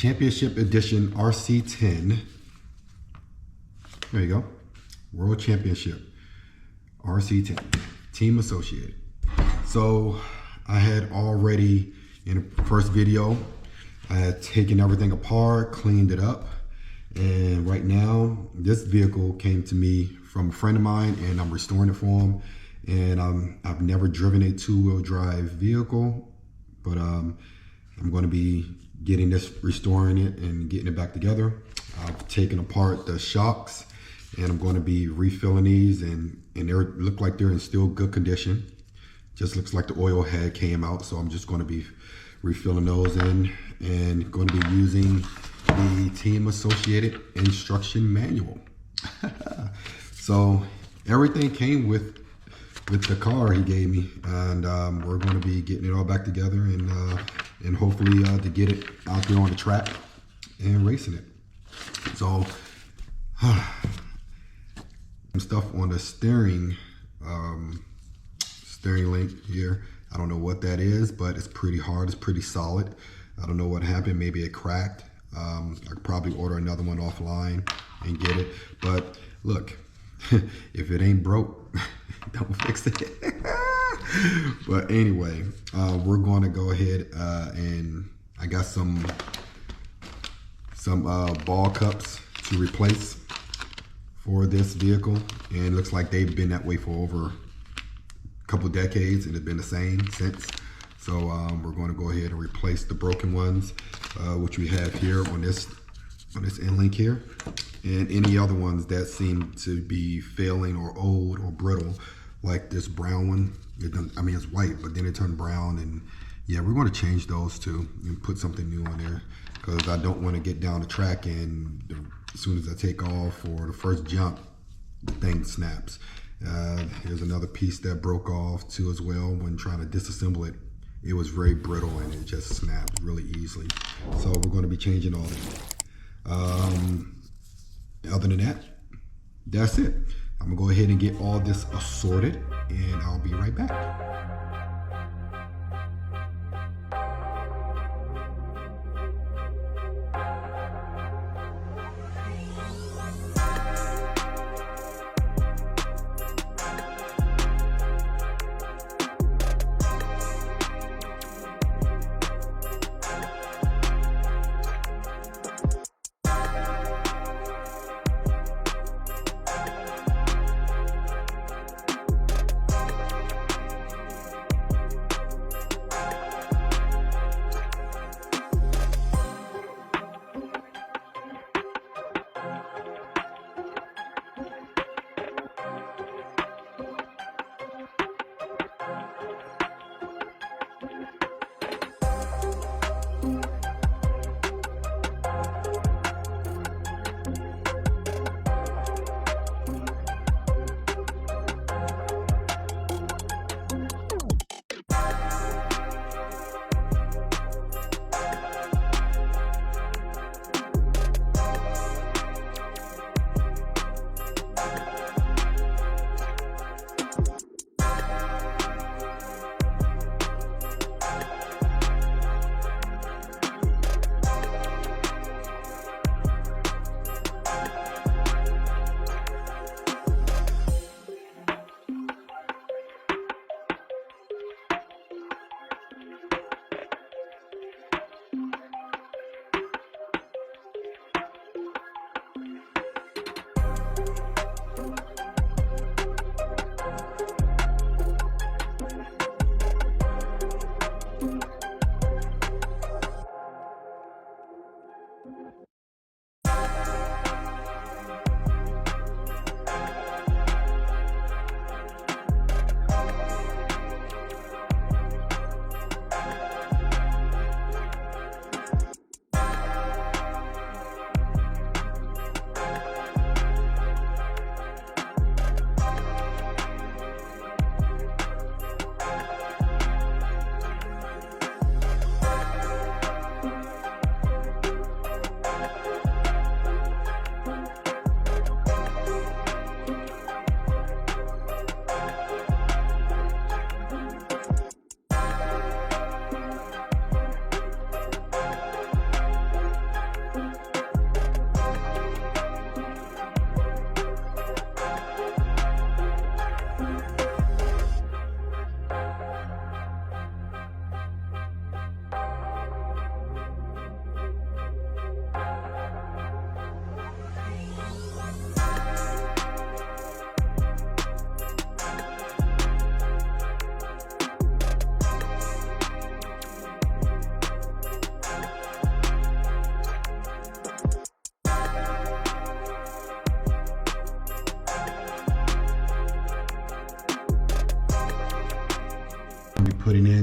Championship Edition RC10. There you go. World Championship RC10 Team Associated. So I had already, in the first video, I had taken everything apart, cleaned it up, and right now this vehicle came to me from a friend of mine and I'm restoring it for him. And I've never driven a two-wheel drive vehicle, but I'm going to be getting this, restoring it and getting it back together. I've taken apart the shocks and I'm going to be refilling these, and they look like they're in still good condition. Just looks like the oil head came out, so I'm just going to be refilling those in and going to be using the Team Associated instruction manual. So everything came with the car he gave me, and we're going to be getting it all back together and hopefully to get it out there on the track and racing it. So some stuff on the steering link here. I don't know what that is, but it's pretty hard. It's pretty solid. I don't know what happened. Maybe it cracked. I could probably order another one offline and get it. But look, if it ain't broke, don't fix it. But anyway, we're going to go ahead and I got some ball cups to replace for this vehicle, and it looks like they've been that way for over a couple decades and it's been the same since. So we're going to go ahead and replace the broken ones, which we have here on this end link here, and any other ones that seem to be failing or old or brittle, like this brown one. I mean, it's white, but then it turned brown, and yeah, we're going to change those too and put something new on there, because I don't want to get down the track and as soon as I take off or the first jump, the thing snaps. Here's another piece that broke off too as well. When trying to disassemble it, it was very brittle and it just snapped really easily. So we're going to be changing all that. Other than that, that's it. I'm gonna go ahead and get all this assorted, and I'll be right back.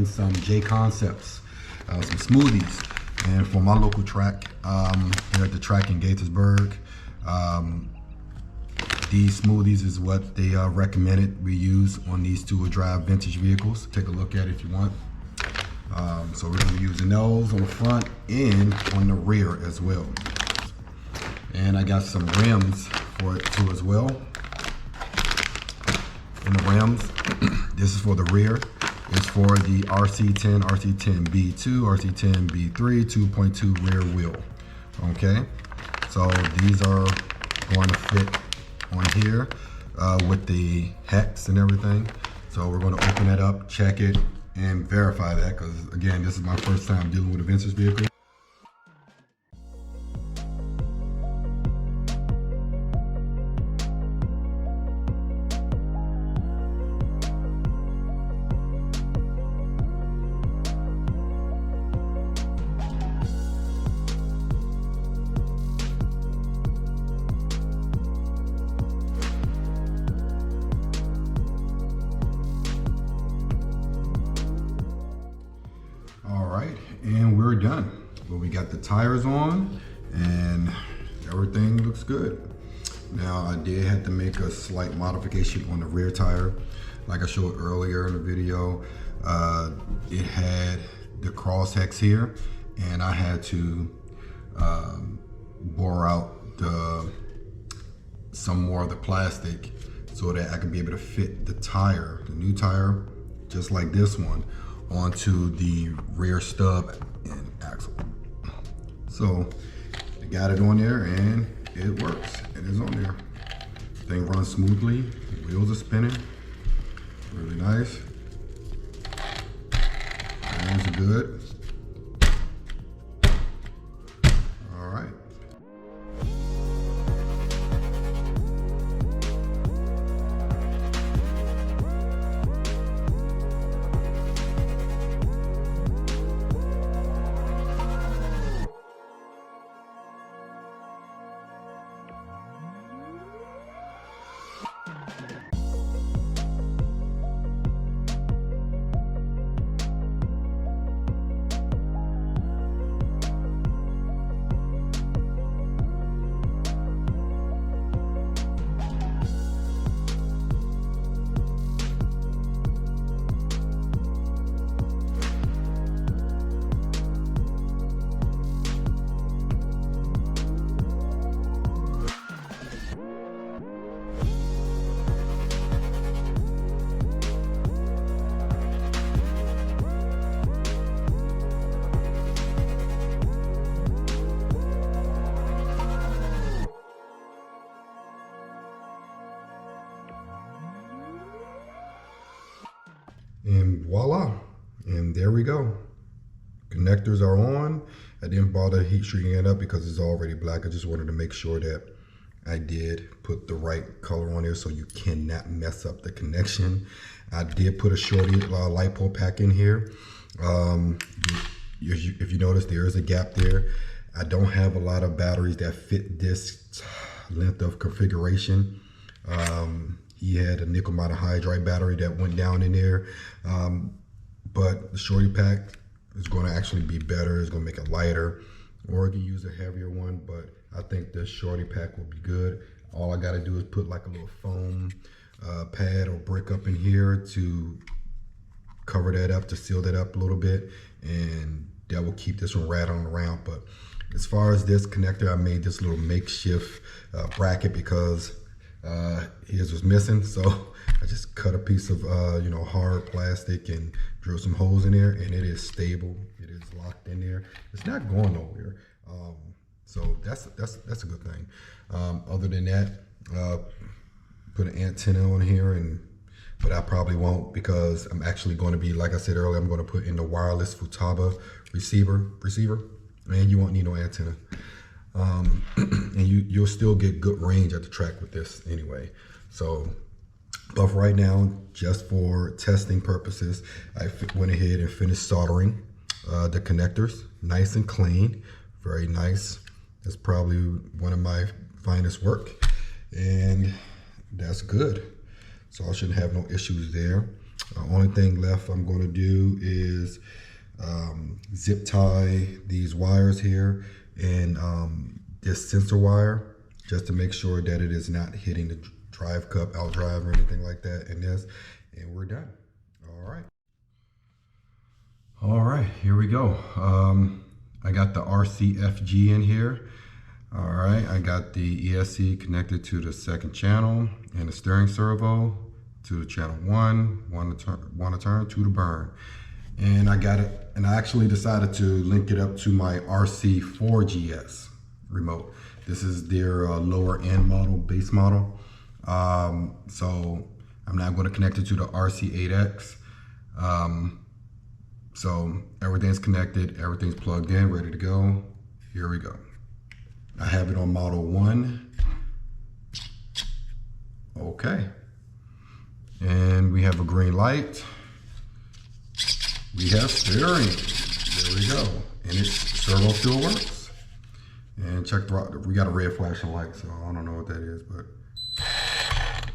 and some J Concepts, some smoothies. And for my local track, here at the track in Gaithersburg, these smoothies is what they recommended we use on these two-wheel drive vintage vehicles. Take a look at it if you want. So we're going to be using those on the front and on the rear as well. And I got some rims for it too as well. And the rims, this is for the rear. It's for the RC10, RC10B2, RC10B3, 2.2 rear wheel. Okay, so these are going to fit on here with the hex and everything. So we're going to open it up, check it, and verify that, because again, this is my first time dealing with a vintage vehicle. And we're done. Well, we got the tires on and everything looks good. Now I did have to make a slight modification on the rear tire. Like I showed earlier in the video, it had the cross hex here, and I had to bore out some more of the plastic so that I can be able to fit the tire, the new tire, just like this one, onto the rear stub and axle. So I got it on there and it works. It is on there. Thing runs smoothly. The wheels are spinning. Really nice. Hands are good. All right. And voila, and there we go. Connectors are on. I didn't bother heat shrinking it up because it's already black. I just wanted to make sure that I did put the right color on there so you cannot mess up the connection. I did put a shorty LiPo pack in here. If you notice, there is a gap there. I don't have a lot of batteries that fit this length of configuration. He had a nickel monohydride battery that went down in there, but the shorty pack is going to actually be better. It's going to make it lighter, or you can use a heavier one, but I think this shorty pack will be good. All I got to do is put like a little foam pad or brick up in here to cover that up, to seal that up a little bit, and that will keep this one rattling around. But as far as this connector, I made this little makeshift bracket because his was missing, so I just cut a piece of hard plastic and drill some holes in there, and it is stable. It is locked in there. It's not going nowhere. So that's a good thing. Other than that, put an antenna on here, but I probably won't, because I'm actually going to be, like I said earlier, I'm going to put in the wireless Futaba receiver, and you won't need no antenna. And you'll still get good range at the track with this anyway. So, but for right now, just for testing purposes, I went ahead and finished soldering the connectors, nice and clean, very nice. That's probably one of my finest work, and that's good. So I shouldn't have no issues there. The only thing left I'm going to do is zip tie these wires here and this sensor wire, just to make sure that it is not hitting the drive cup, out drive, or anything like that in this, and we're done. All right, here we go. I got the RCFG in here. All right, I got the ESC connected to the second channel and the steering servo to the channel one to turn, two to burn. And I got it, and I actually decided to link it up to my RC4GS remote. This is their lower end model, base model. So I'm not going to connect it to the RC8X. So everything's connected, everything's plugged in, ready to go. Here we go. I have it on model 1. Okay. And we have a green light. We have steering. There we go. And its servo still works. And check the, we got a red flashing light, so I don't know what that is, but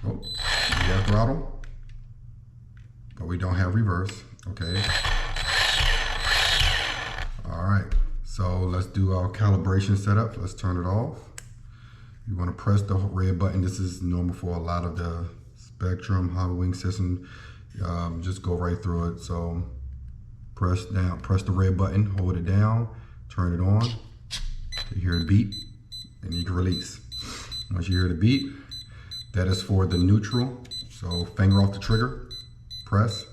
oh, we have throttle, but we don't have reverse. Okay. All right, so let's do our calibration setup. Let's turn it off. You want to press the red button. This is normal for a lot of the Spectrum Hot Wing system. Just go right through it. So press the red button, hold it down, turn it on. You hear the beep, and you can release. Once you hear the beep, that is for the neutral. So finger off the trigger, press.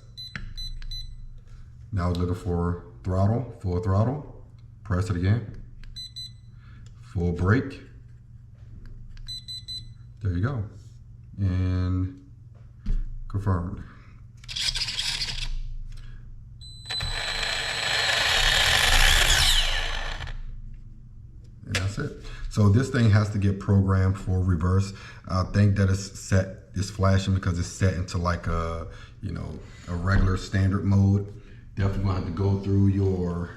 Now it's looking for throttle, full throttle, press it again. Full brake. There you go. And confirmed. And that's it. So this thing has to get programmed for reverse. I think that it's flashing because it's set into like a, a regular standard mode. Definitely gonna have to go through your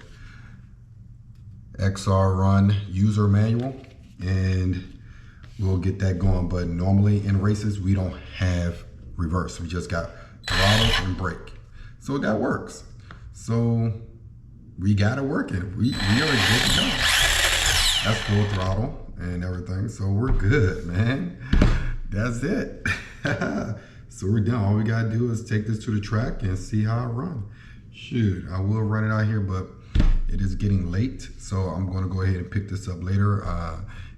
XR Run user manual and we'll get that going. But normally in races, we don't have reverse. We just got throttle and brake. So that works. So we got it working. We are good to go. That's full throttle and everything. So we're good, man. That's it. So we're done. All we gotta do is take this to the track and see how it runs. Shoot, I will run it out here, but it is getting late. So I'm gonna go ahead and pick this up later.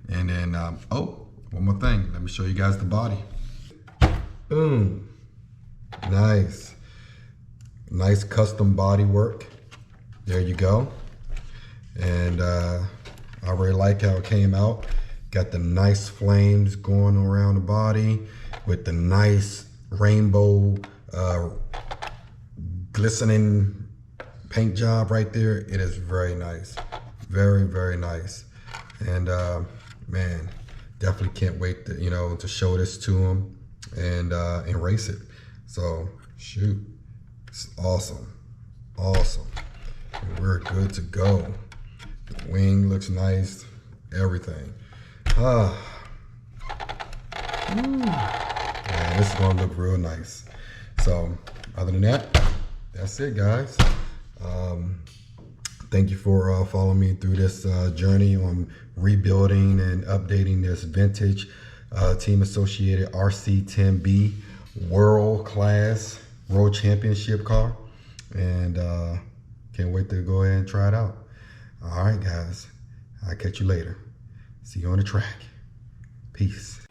And then, oh, one more thing. Let me show you guys the body. Boom. Nice. Nice custom body work. There you go. And I really like how it came out. Got the nice flames going around the body with the nice rainbow glistening paint job right there. It is very nice. Very, very nice. And man, definitely can't wait to, to show this to them and race it. So shoot, it's awesome. Awesome. And we're good to go. The wing looks nice, everything. Man, this is gonna look real nice. So other than that, that's it, guys. Thank you for following me through this journey on rebuilding and updating this vintage team associated RC10B world championship car. And can't wait to go ahead and try it out. All right, guys, I'll catch you later. See you on the track. Peace.